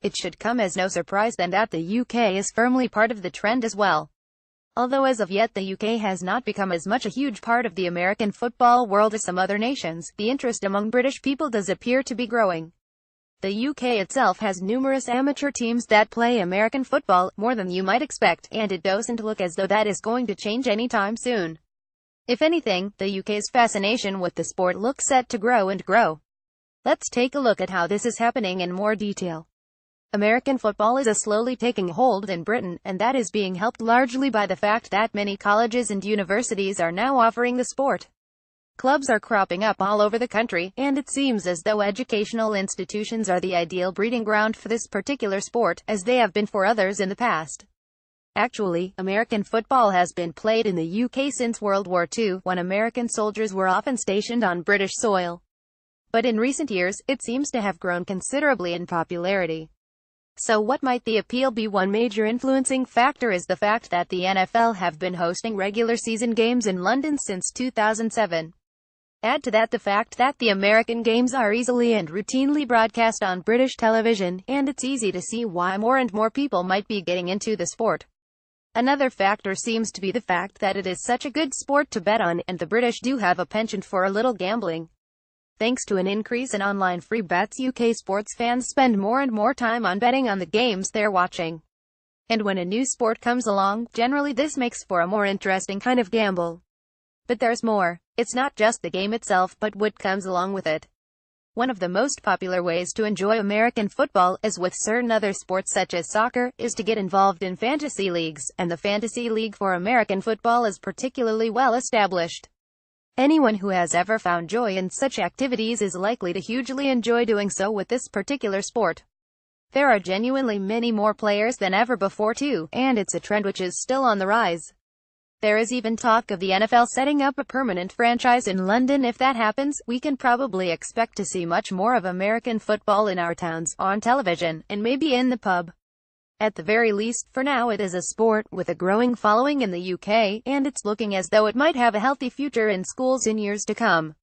It should come as no surprise then that the UK is firmly part of the trend as well. Although as of yet the UK has not become as much a huge part of the American football world as some other nations, the interest among British people does appear to be growing. The UK itself has numerous amateur teams that play American football, more than you might expect, and it doesn't look as though that is going to change anytime soon. If anything, the UK's fascination with the sport looks set to grow and grow. Let's take a look at how this is happening in more detail. American football is slowly taking hold in Britain, and that is being helped largely by the fact that many colleges and universities are now offering the sport. Clubs are cropping up all over the country, and it seems as though educational institutions are the ideal breeding ground for this particular sport, as they have been for others in the past. Actually, American football has been played in the UK since World War II, when American soldiers were often stationed on British soil. But in recent years, it seems to have grown considerably in popularity. So what might the appeal be? One major influencing factor is the fact that the NFL have been hosting regular season games in London since 2007. Add to that the fact that the American games are easily and routinely broadcast on British television, and it's easy to see why more and more people might be getting into the sport. Another factor seems to be the fact that it is such a good sport to bet on, and the British do have a penchant for a little gambling. Thanks to an increase in online free bets, UK sports fans spend more and more time on betting on the games they're watching. And when a new sport comes along, generally this makes for a more interesting kind of gamble. But there's more. It's not just the game itself, but what comes along with it. One of the most popular ways to enjoy American football, as with certain other sports such as soccer, is to get involved in fantasy leagues, and the Fantasy League for American football is particularly well established. Anyone who has ever found joy in such activities is likely to hugely enjoy doing so with this particular sport. There are genuinely many more players than ever before too, and it's a trend which is still on the rise. There is even talk of the NFL setting up a permanent franchise in London. If that happens, we can probably expect to see much more of American football in our towns, on television, and maybe in the pub. At the very least, for now it is a sport with a growing following in the UK, and it's looking as though it might have a healthy future in schools in years to come.